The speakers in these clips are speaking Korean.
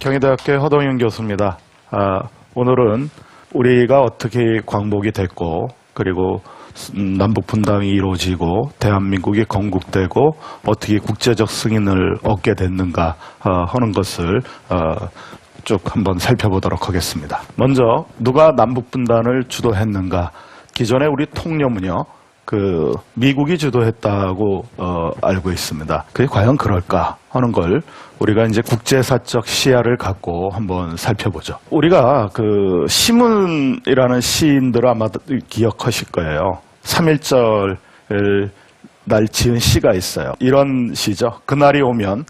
경희대학교 허동윤 교수입니다. 오늘은 우리가 어떻게 광복이 됐고 그리고 남북 분당이 이루어지고 대한민국이 건국되고 어떻게 국제적 승인을 얻게 됐는가 하는 것을 쭉 한번 살펴보도록 하겠습니다. 먼저 누가 남북 분단을 주도했는가? 기존에 우리 통념은요, 미국이 주도했다고 알고 있습니다. 그게 과연 그럴까 하는 걸 우리가 이제 국제사적 시야를 갖고 한번 살펴보죠. 우리가 시문이라는 시인들을 아마 기억하실 거예요. 3.1절 날 지은 시가 있어요. 이런 시죠. 그날이 오면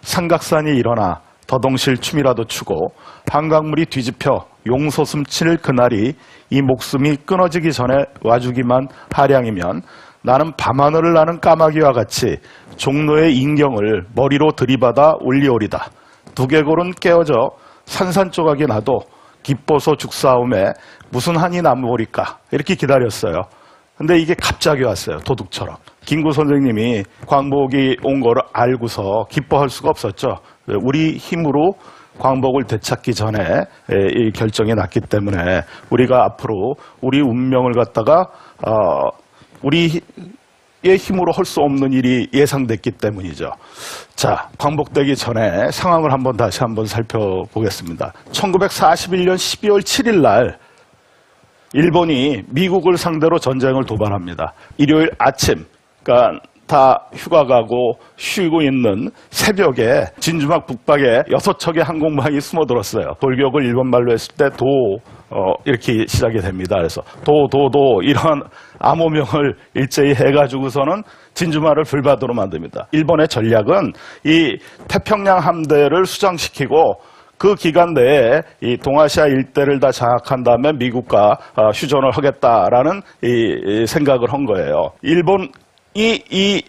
삼각산이 일어나 더동실 춤이라도 추고 한강물이 뒤집혀 용솟음 칠 그날이 이 목숨이 끊어지기 전에 와주기만 하량이면 나는 밤하늘을 나는 까마귀와 같이 종로의 인경을 머리로 들이받아 올리오리다. 두개골은 깨어져 산산조각이 나도 기뻐서 죽사움에 무슨 한이 남으리까. 이렇게 기다렸어요. 근데 이게 갑자기 왔어요. 도둑처럼. 김구 선생님이 광복이 온 거를 알고서 기뻐할 수가 없었죠. 우리 힘으로 광복을 되찾기 전에 이 결정이 났기 때문에 우리가 앞으로 우리 운명을 갖다가 우리의 힘으로 할 수 없는 일이 예상됐기 때문이죠. 자, 광복되기 전에 상황을 다시 한번 살펴보겠습니다. 1941년 12월 7일 날 일본이 미국을 상대로 전쟁을 도발합니다. 일요일 아침, 그러니까 다 휴가 가고 쉬고 있는 새벽에 진주막 북박에 6척의 항공모함이 숨어들었어요. 돌격을 일본 말로 했을 때 이렇게 시작이 됩니다. 그래서 이런 암호명을 일제히 해가지고서는 진주만을 불바다로 만듭니다. 일본의 전략은 이 태평양 함대를 수장시키고 그 기간 내에 이 동아시아 일대를 다 장악한 다음에 미국과 휴전을 하겠다라는 이 생각을 한 거예요. 일본이 이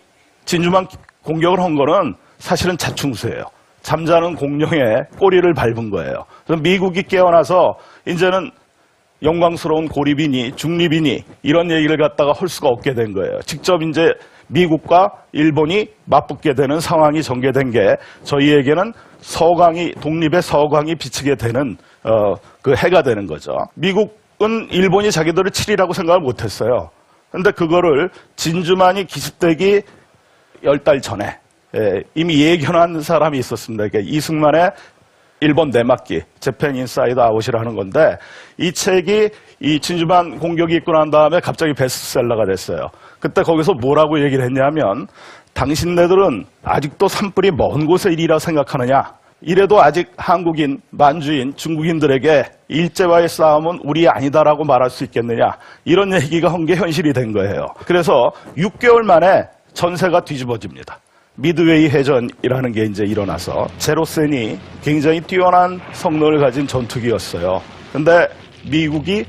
진주만 공격을 한 거는 사실은 자충수예요. 잠자는 공룡의 꼬리를 밟은 거예요. 그래서 미국이 깨어나서 이제는 영광스러운 고립이니 중립이니 이런 얘기를 갖다가 할 수가 없게 된 거예요. 직접 이제 미국과 일본이 맞붙게 되는 상황이 전개된 게 저희에게는 독립의 서광이 비치게 되는 그 해가 되는 거죠. 미국은 일본이 자기들을 치리라고 생각을 못했어요. 근데 그거를 진주만이 기습되기 10달 전에 이미 예견한 사람이 있었습니다. 그러니까 이승만의 일본 내막기, 재팬 인사이드 아웃이라는 건데 이 책이 이 진주만 공격이 있고 난 다음에 갑자기 베스트셀러가 됐어요. 그때 거기서 뭐라고 얘기를 했냐면 당신네들은 아직도 산불이 먼 곳의 일이라 생각하느냐? 이래도 아직 한국인, 만주인, 중국인들에게 일제와의 싸움은 우리 아니다라고 말할 수 있겠느냐? 이런 얘기가 한 게 현실이 된 거예요. 그래서 6개월 만에 전세가 뒤집어집니다. 미드웨이 해전이라는 게 이제 일어나서 제로센이 굉장히 뛰어난 성능을 가진 전투기였어요. 근데 미국이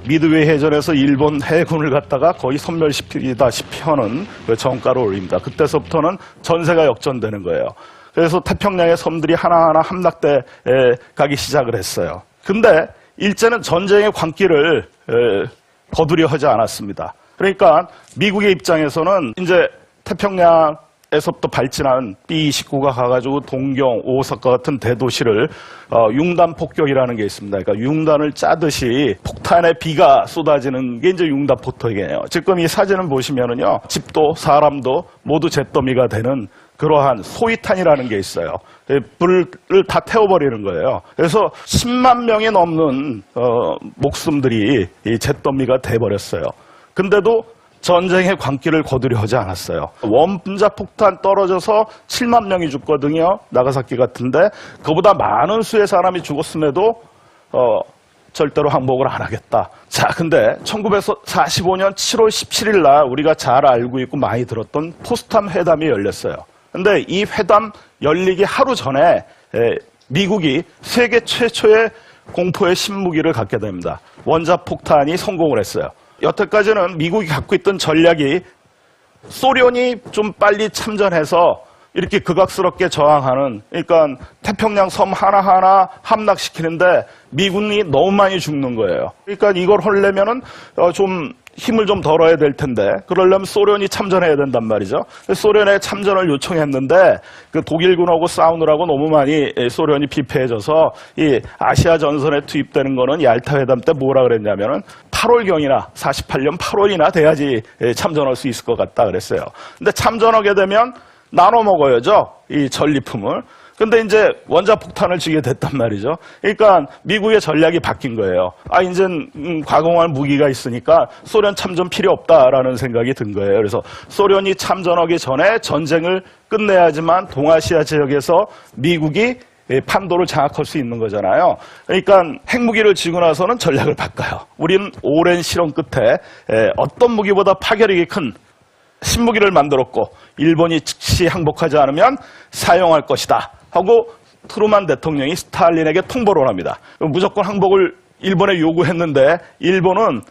미드웨이 해전에서 일본 해군을 갖다가 거의 섬멸시키다시피 하는 그 정가를 올립니다. 그때서부터는 전세가 역전되는 거예요. 그래서 태평양의 섬들이 하나하나 함락돼 가기 시작을 했어요. 근데 일제는 전쟁의 광기를 거두려 하지 않았습니다. 그러니까 미국의 입장에서는 이제 태평양에서부터 발진한 B-29가 가가지고 동경, 오사카 같은 대도시를 융단 폭격이라는 게 있습니다. 그러니까 융단을 짜듯이 폭탄의 비가 쏟아지는 게 이제 융단 폭격이에요. 지금 이 사진을 보시면은요, 집도 사람도 모두 잿더미가 되는 그러한 소위탄이라는 게 있어요. 불을 다 태워버리는 거예요. 그래서 10만 명이 넘는 목숨들이 이 잿더미가 돼버렸어요. 근데도 전쟁의 광기를 거두려 하지 않았어요. 원자 폭탄 떨어져서 7만 명이 죽거든요. 나가사키 같은데 그보다 많은 수의 사람이 죽었음에도 절대로 항복을 안 하겠다. 자, 근데 1945년 7월 17일 날 우리가 잘 알고 있고 많이 들었던 포스탐 회담이 열렸어요. 근데 이 회담 열리기 하루 전에 미국이 세계 최초의 공포의 신무기를 갖게 됩니다. 원자폭탄이 성공을 했어요. 여태까지는 미국이 갖고 있던 전략이 소련이 좀 빨리 참전해서 이렇게 극악스럽게 저항하는, 그러니까 태평양 섬 하나하나 함락시키는데 미군이 너무 많이 죽는 거예요. 그러니까 이걸 하려면은 좀 힘을 좀 덜어야 될 텐데, 그러려면 소련이 참전해야 된단 말이죠. 소련에 참전을 요청했는데 그 독일군하고 싸우느라고 너무 많이 소련이 비패해져서 이 아시아 전선에 투입되는 거는 얄타 회담 때 뭐라 그랬냐면은 8월경이나 48년 8월이나 돼야지 참전할 수 있을 것 같다 그랬어요. 근데 참전하게 되면 나눠 먹어야죠, 이 전리품을. 근데 이제 원자폭탄을 쥐게 됐단 말이죠. 그러니까 미국의 전략이 바뀐 거예요. 이젠 과공할 무기가 있으니까 소련 참전 필요 없다라는 생각이 든 거예요. 그래서 소련이 참전하기 전에 전쟁을 끝내야지만 동아시아 지역에서 미국이 판도를 장악할 수 있는 거잖아요. 그러니까 핵무기를 쥐고 나서는 전략을 바꿔요. 우리는 오랜 실험 끝에 어떤 무기보다 파괴력이 큰 신무기를 만들었고 일본이 즉시 항복하지 않으면 사용할 것이다 하고 트루만 대통령이 스탈린에게 통보를 합니다. 무조건 항복을 일본에 요구했는데 일본은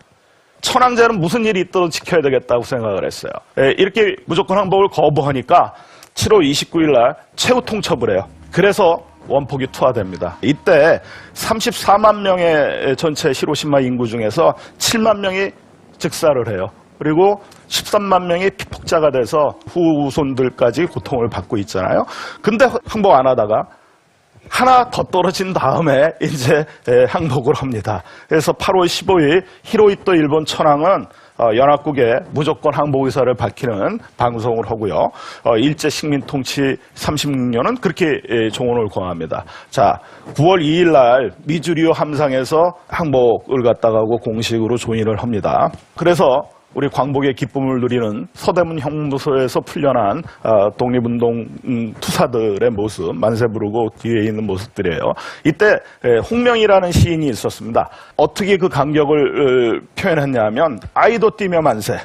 천황제는 무슨 일이 있더라도 지켜야 되겠다고 생각을 했어요. 이렇게 무조건 항복을 거부하니까 7월 29일 날 최후 통첩을 해요. 그래서 원폭이 투하됩니다. 이때 34만 명의 전체 히로시마 인구 중에서 7만 명이 즉사를 해요. 그리고 13만 명이 피폭자가 돼서 후손들까지 고통을 받고 있잖아요. 근데 항복 안 하다가 하나 더 떨어진 다음에 이제 항복을 합니다. 그래서 8월 15일 히로히토 일본 천황은 연합국에 무조건 항복 의사를 밝히는 방송을 하고요. 일제 식민 통치 36년은 그렇게 종언을 권합니다. 자, 9월 2일 날 미주리오 함상에서 항복을 갖다가 공식으로 조인을 합니다. 그래서 우리 광복의 기쁨을 누리는 서대문 형무소에서 풀려난 독립운동 투사들의 모습, 만세 부르고 뒤에 있는 모습들이에요. 이때 홍명이라는 시인이 있었습니다. 어떻게 그 감격을 표현했냐면 아이도 뛰며 만세,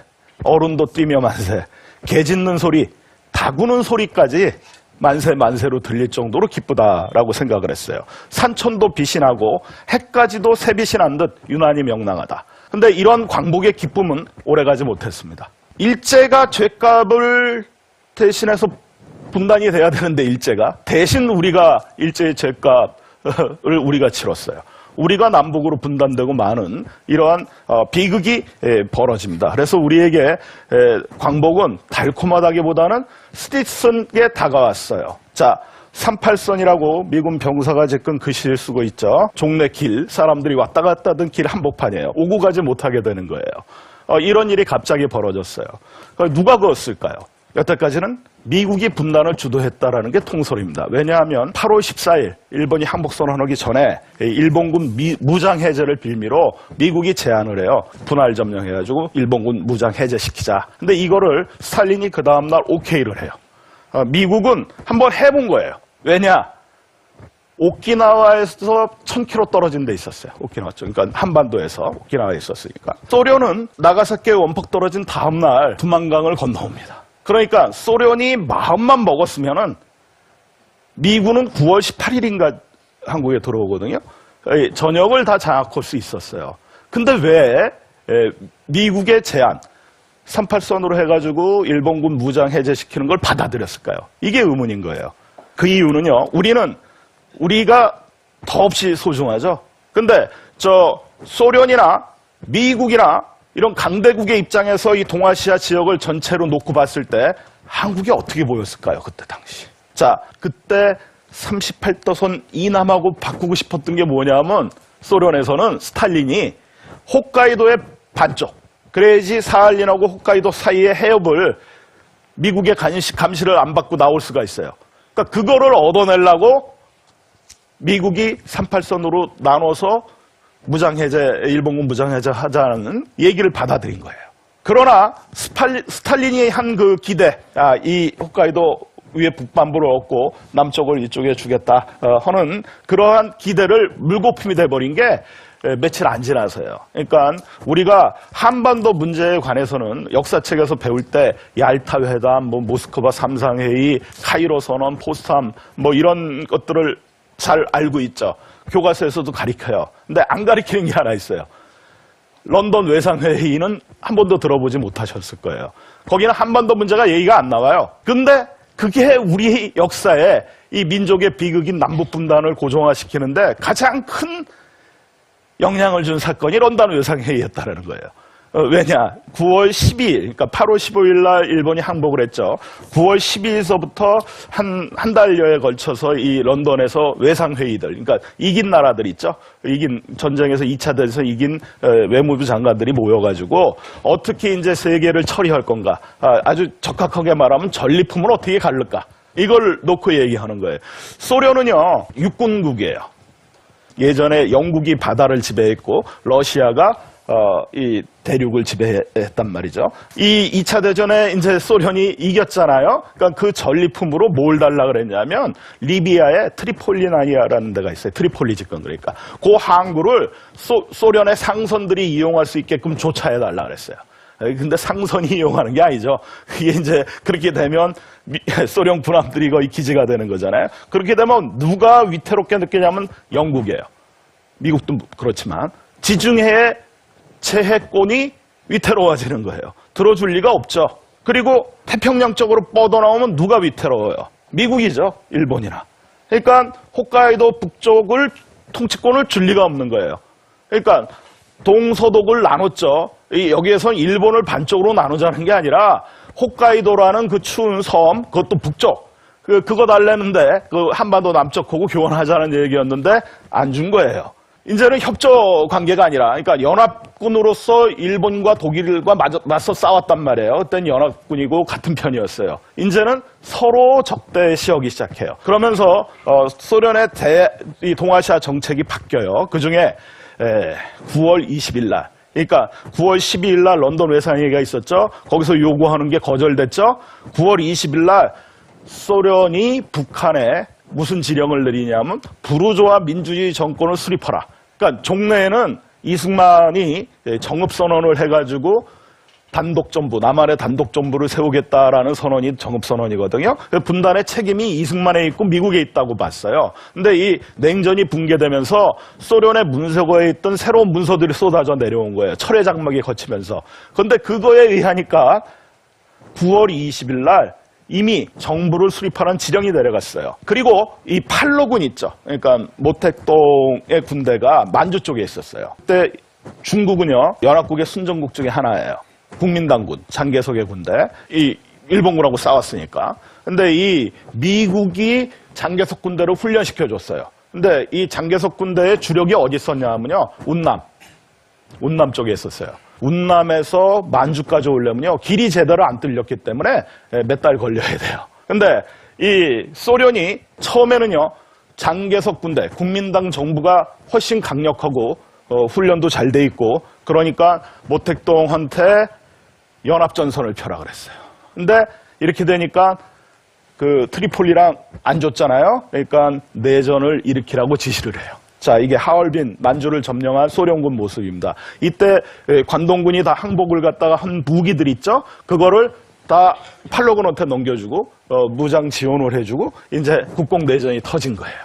어른도 뛰며 만세, 개 짖는 소리, 닭 우는 소리까지 만세 만세로 들릴 정도로 기쁘다라고 생각을 했어요. 산천도 빛이 나고 해까지도 새빛이 난 듯 유난히 명랑하다. 근데 이런 광복의 기쁨은 오래가지 못했습니다. 일제가 죗값을 대신해서 분단이 돼야 되는데 일제가 대신 우리가 일제의 죗값을 우리가 치렀어요. 우리가 남북으로 분단되고 많은 이러한 비극이 벌어집니다. 그래서 우리에게 광복은 달콤하다기보다는 스티슨에 다가왔어요. 자, 38선이라고 미군 병사가 제건 글씨를 쓰고 있죠. 종래 길, 사람들이 왔다 갔다 하던 길 한복판이에요. 오고 가지 못하게 되는 거예요. 이런 일이 갑자기 벌어졌어요. 누가 그었을까요? 여태까지는 미국이 분단을 주도했다라는 게 통설입니다. 왜냐하면 8월 14일 일본이 항복선언하기 전에 일본군 무장 해제를 빌미로 미국이 제안을 해요. 분할 점령해가지고 일본군 무장 해제시키자. 근데 이거를 스탈린이 그 다음날 오케이를 해요. 미국은 한번 해본 거예요. 왜냐? 오키나와에서 1000km 떨어진 데 있었어요. 오키나와 쪽. 그러니까 한반도에서 오키나와에 있었으니까. 소련은 나가사키에 원폭 떨어진 다음날 두만강을 건너옵니다. 그러니까 소련이 마음만 먹었으면은 미군은 9월 18일인가 한국에 들어오거든요. 전역을 다 장악할 수 있었어요. 근데 왜 미국의 제안 38선으로 해가지고 일본군 무장 해제시키는 걸 받아들였을까요? 이게 의문인 거예요. 그 이유는요, 우리가 더없이 소중하죠. 근데 소련이나 미국이나 이런 강대국의 입장에서 이 동아시아 지역을 전체로 놓고 봤을 때 한국이 어떻게 보였을까요? 그때 당시. 자, 그때 38도선 이남하고 바꾸고 싶었던 게 뭐냐면 소련에서는 스탈린이 홋카이도의 반쪽, 그래야지 사할린하고 홋카이도 사이의 해협을 미국의 감시를 안 받고 나올 수가 있어요. 그러니까 그거를 얻어내려고 미국이 38선으로 나눠서 일본군 무장해제 하자는 얘기를 받아들인 거예요. 그러나 스탈린이 한 그 기대, 이 홋카이도 위에 북반부를 얻고 남쪽을 이쪽에 주겠다 하는 그러한 기대를 물거품이 돼버린 게 며칠 안 지나서요. 그러니까 우리가 한반도 문제에 관해서는 역사책에서 배울 때 얄타 회담, 모스크바 삼상회의, 카이로 선언, 포스탐 이런 것들을 잘 알고 있죠. 교과서에서도 가르쳐요. 근데 안 가르치는 게 하나 있어요. 런던 외상회의는 한 번도 들어보지 못하셨을 거예요. 거기는 한반도 문제가 얘기가 안 나와요. 근데 그게 우리 역사에 이 민족의 비극인 남북분단을 고정화시키는데 가장 큰 영향을 준 사건이 런던 외상회의였다는 거예요. 왜냐? 9월 12일, 그러니까 8월 15일 날 일본이 항복을 했죠. 9월 12일서부터 한 달여에 걸쳐서 이 런던에서 외상회의들, 그러니까 이긴 나라들 있죠. 이긴, 전쟁에서 2차 대전에서 이긴 외무부 장관들이 모여가지고 어떻게 이제 세계를 처리할 건가. 아주 적확하게 말하면 전리품을 어떻게 가를까. 이걸 놓고 얘기하는 거예요. 소련은요, 육군국이에요. 예전에 영국이 바다를 지배했고, 러시아가 이 대륙을 지배했단 말이죠. 이 2차 대전에 이제 소련이 이겼잖아요. 그러니까 그 전리품으로 뭘 달라 그랬냐면 리비아에 트리폴리나니아라는 데가 있어요. 트리폴리 집권 그러니까 그 항구를 소련의 상선들이 이용할 수 있게끔 조차해 달라 그랬어요. 근데 상선이 이용하는 게 아니죠. 그게 이제 그렇게 되면 소련 군함들이 거의 기지가 되는 거잖아요. 그렇게 되면 누가 위태롭게 느끼냐면 영국이에요. 미국도 그렇지만 지중해의 채해권이 위태로워지는 거예요. 들어줄 리가 없죠. 그리고 태평양 쪽으로 뻗어나오면 누가 위태로워요? 미국이죠. 일본이나. 그러니까 홋카이도 북쪽을 통치권을 줄 리가 없는 거예요. 그러니까 동서독을 나눴죠. 여기에선 일본을 반쪽으로 나누자는 게 아니라 홋카이도라는 그 추운 섬, 그것도 북쪽. 그거 달래는데 그 한반도 남쪽하고 교환하자는 얘기였는데 안 준 거예요. 이제는 협조 관계가 아니라, 그러니까 연합군으로서 일본과 독일과 맞서 싸웠단 말이에요. 그때는 연합군이고 같은 편이었어요. 이제는 서로 적대시하기 시작해요. 그러면서 소련의 이 동아시아 정책이 바뀌어요. 그중에 9월 20일 날, 그러니까 9월 12일 날 런던 외상회의가 있었죠. 거기서 요구하는 게 거절됐죠. 9월 20일 날 소련이 북한에 무슨 지령을 내리냐면 부르조아 민주주의 정권을 수립하라. 그러니까 종래에는 이승만이 정읍선언을 해가지고 단독정부, 남한의 단독정부를 세우겠다라는 선언이 정읍선언이거든요. 분단의 책임이 이승만에 있고 미국에 있다고 봤어요. 근데 이 냉전이 붕괴되면서 소련의 문서고에 있던 새로운 문서들이 쏟아져 내려온 거예요. 철의 장막이 거치면서. 그런데 그거에 의하니까 9월 20일 날 이미 정부를 수립하는 지령이 내려갔어요. 그리고 이 팔로군 있죠. 그러니까 모택동의 군대가 만주 쪽에 있었어요. 그때 중국은요, 연합국의 순정국 중에 하나예요. 국민당군, 장개석의 군대. 이 일본군하고 싸웠으니까. 근데 이 미국이 장개석 군대를 훈련시켜줬어요. 근데 이 장개석 군대의 주력이 어디 있었냐면요, 운남 쪽에 있었어요. 운남에서 만주까지 오려면요, 길이 제대로 안 뚫렸기 때문에 몇 달 걸려야 돼요. 근데 이 소련이 처음에는요, 장개석 군대, 국민당 정부가 훨씬 강력하고 훈련도 잘 돼 있고, 그러니까 모택동한테 연합전선을 펴라 그랬어요. 근데 이렇게 되니까 그 트리폴리랑 안 줬잖아요. 그러니까 내전을 일으키라고 지시를 해요. 자, 이게 하얼빈, 만주를 점령한 소련군 모습입니다. 이때 관동군이 다 항복을 갖다가 한 무기들 있죠? 그거를 다 팔로군한테 넘겨주고 무장 지원을 해주고 이제 국공내전이 터진 거예요.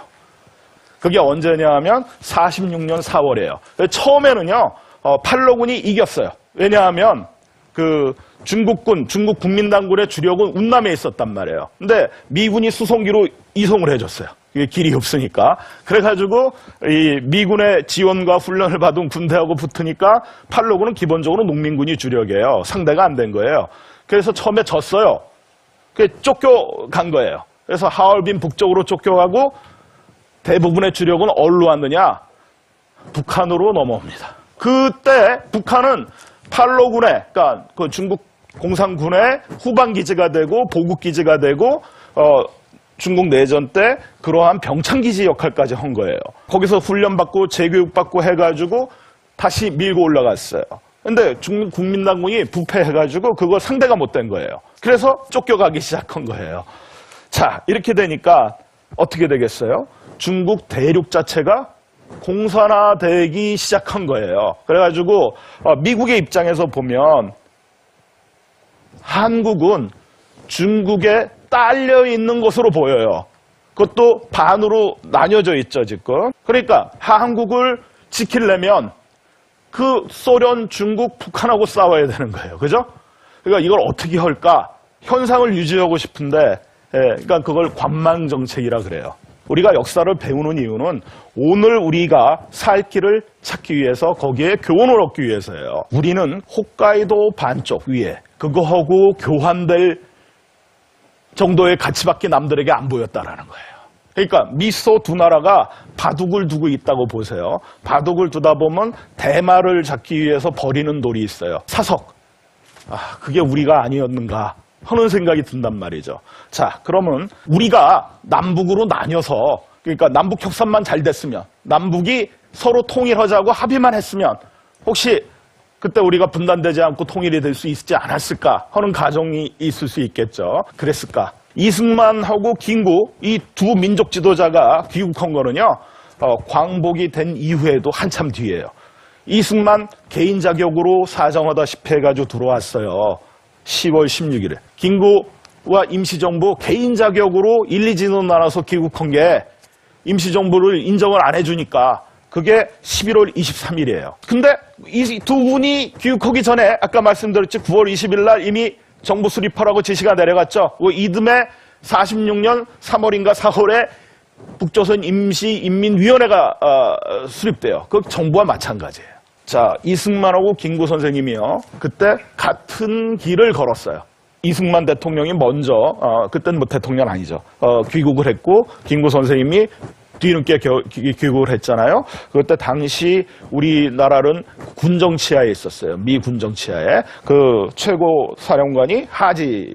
그게 언제냐 하면 46년 4월이에요. 처음에는요, 팔로군이 이겼어요. 왜냐하면 그 중국군, 중국 국민당군의 주력은 운남에 있었단 말이에요. 근데 미군이 수송기로 이송을 해줬어요. 이게 길이 없으니까. 그래가지고 이 미군의 지원과 훈련을 받은 군대하고 붙으니까 팔로군은 기본적으로 농민군이 주력이에요. 상대가 안 된 거예요. 그래서 처음에 졌어요. 쫓겨간 거예요. 그래서 하얼빈 북쪽으로 쫓겨가고 대부분의 주력은 어디로 왔느냐? 북한으로 넘어옵니다. 그때 북한은 팔로군의, 그러니까 그 중국 공산군의 후방기지가 되고 보급기지가 되고 중국 내전 때 그러한 병창기지 역할까지 한 거예요. 거기서 훈련받고 재교육받고 해가지고 다시 밀고 올라갔어요. 근데 중국 국민당군이 부패해가지고 그걸 상대가 못 된 거예요. 그래서 쫓겨가기 시작한 거예요. 자, 이렇게 되니까 어떻게 되겠어요? 중국 대륙 자체가 공산화되기 시작한 거예요. 그래가지고 미국의 입장에서 보면 한국은 중국에 딸려 있는 것으로 보여요. 그것도 반으로 나뉘어져 있죠, 지금. 그러니까 한국을 지키려면 그 소련, 중국, 북한하고 싸워야 되는 거예요. 그죠? 그러니까 이걸 어떻게 할까? 현상을 유지하고 싶은데 그러니까 그걸 관망정책이라 그래요. 우리가 역사를 배우는 이유는 오늘 우리가 살 길을 찾기 위해서 거기에 교훈을 얻기 위해서예요. 우리는 홋카이도 반쪽 위에 그거하고 교환될 정도의 가치밖에 남들에게 안 보였다라는 거예요. 그러니까 미소 두 나라가 바둑을 두고 있다고 보세요. 바둑을 두다 보면 대마를 잡기 위해서 버리는 돌이 있어요. 사석. 그게 우리가 아니었는가 하는 생각이 든단 말이죠. 자, 그러면 우리가 남북으로 나뉘어서 그러니까 남북 협상만 잘 됐으면 남북이 서로 통일하자고 합의만 했으면 혹시 그때 우리가 분단되지 않고 통일이 될 수 있지 않았을까 하는 가정이 있을 수 있겠죠. 그랬을까? 이승만하고 김구 이 두 민족 지도자가 귀국한 거는요. 광복이 된 이후에도 한참 뒤에요. 이승만 개인 자격으로 사정하다시피 해가지고 들어왔어요. 10월 16일에. 김구와 임시정부 개인 자격으로 1, 2진으로 나눠서 귀국한 게 임시정부를 인정을 안 해주니까 그게 11월 23일이에요. 근데 이 두 분이 귀국하기 전에 아까 말씀드렸지 9월 20일 날 이미 정부 수립하라고 지시가 내려갔죠. 이듬해 46년 3월인가 4월에 북조선 임시인민위원회가 수립돼요. 그 정부와 마찬가지예요. 자, 이승만하고 김구 선생님이요. 그때 같은 길을 걸었어요. 이승만 대통령이 먼저, 그때는 뭐 대통령 아니죠. 귀국을 했고, 김구 선생님이 뒤늦게 귀국을 했잖아요. 그때 당시 우리나라는 군정 치하에 있었어요. 미 군정 치하에. 그 최고 사령관이 하지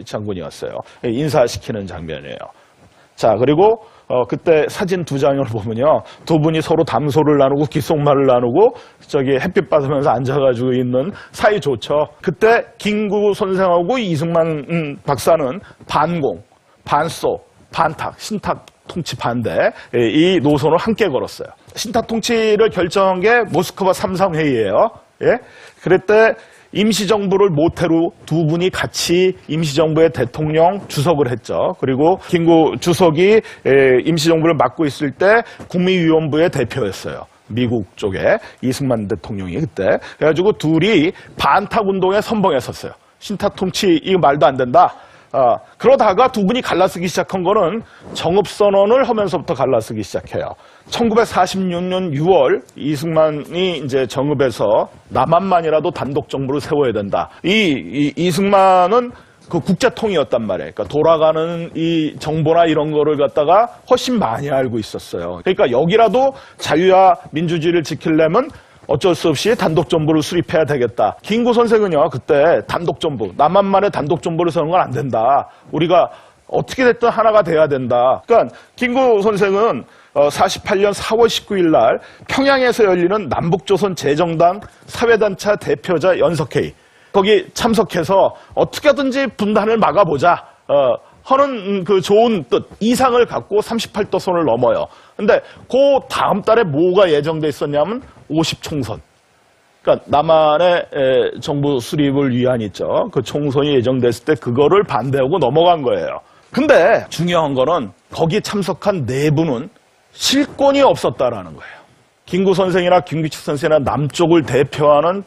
장군이었어요. 인사시키는 장면이에요. 자, 그리고 그때 사진 두 장을 보면요. 두 분이 서로 담소를 나누고 귓속말을 나누고 저기 햇빛 받으면서 앉아가지고 있는 사이 좋죠. 그때 김구 선생하고 이승만 박사는 반공, 반소, 반탁, 신탁 통치 반대 이 노선을 함께 걸었어요. 신탁 통치를 결정한 게 모스크바 3.3 회의예요. 예? 그랬때 임시정부를 모태로 두 분이 같이 임시정부의 대통령 주석을 했죠. 그리고 김구 주석이 임시정부를 맡고 있을 때 국민위원부의 대표였어요. 미국 쪽에 이승만 대통령이 그때. 그래가지고 둘이 반탁운동에 선봉했었어요. 신탁 통치 이거 말도 안 된다. 그러다가 두 분이 갈라쓰기 시작한 거는 정읍선언을 하면서부터 갈라쓰기 시작해요. 1946년 6월 이승만이 이제 정읍에서 남한만이라도 단독 정부를 세워야 된다. 이승만은 그 국제통이었단 말이에요. 그러니까 돌아가는 이 정보나 이런 거를 갖다가 훨씬 많이 알고 있었어요. 그러니까 여기라도 자유와 민주주의를 지키려면 어쩔 수 없이 단독정부를 수립해야 되겠다. 김구 선생은요, 그때 단독정부, 남한만의 단독정부를 세우는 건 안 된다. 우리가 어떻게 됐든 하나가 돼야 된다. 그러니까 김구 선생은 48년 4월 19일 날 평양에서 열리는 남북조선 재정당 사회단체 대표자 연석회의. 거기 참석해서 어떻게든지 분단을 막아보자. 하는 그 좋은 뜻, 이상을 갖고 38도선을 넘어요. 근데 그 다음 달에 뭐가 예정돼 있었냐면 50총선. 그러니까 남한의 정부 수립을 위한 있죠. 그 총선이 예정됐을 때 그거를 반대하고 넘어간 거예요. 근데 중요한 거는 거기 참석한 내부는 실권이 없었다라는 거예요. 김구 선생이나 김규칙 선생이나 남쪽을 대표하는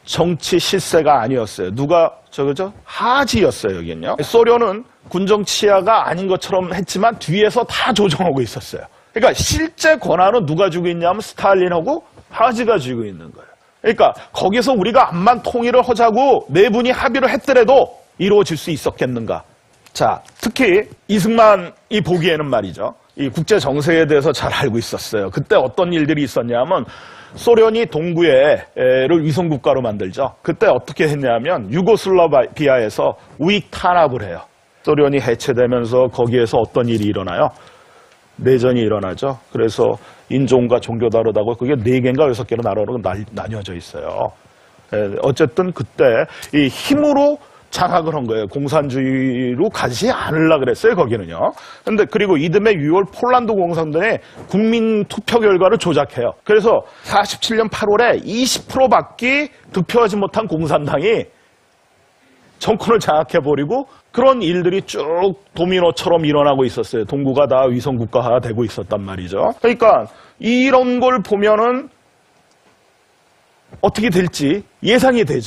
정치 실세가 아니었어요. 누가 저거죠? 하지였어요, 여기는요. 소련은 군정 치하가 아닌 것처럼 했지만 뒤에서 다 조정하고 있었어요. 그러니까 실제 권한은 누가 쥐고 있냐면 스탈린하고 하지가 쥐고 있는 거예요. 그러니까 거기서 우리가 암만 통일을 하자고 네 분이 합의를 했더라도 이루어질 수 있었겠는가. 자, 특히 이승만이 보기에는 말이죠. 이 국제 정세에 대해서 잘 알고 있었어요. 그때 어떤 일들이 있었냐면 소련이 동구에를 위성국가로 만들죠. 그때 어떻게 했냐면 유고슬라비아에서 우익 탄압을 해요. 소련이 해체되면서 거기에서 어떤 일이 일어나요? 내전이 일어나죠. 그래서 인종과 종교 다르다고 그게 4개인가 6개로 나뉘어져 있어요. 어쨌든 그때 이 힘으로 장악을 한 거예요. 공산주의로 가지 않으려고 그랬어요, 거기는요. 근데 그리고 이듬해 6월 폴란드 공산당의 국민 투표 결과를 조작해요. 그래서 47년 8월에 20%밖에 득표하지 못한 공산당이 정권을 장악해버리고 그런 일들이 쭉 도미노처럼 일어나고 있었어요. 동구가 다 위성국가화 되고 있었단 말이죠. 그러니까 이런 걸 보면은 어떻게 될지 예상이 되죠.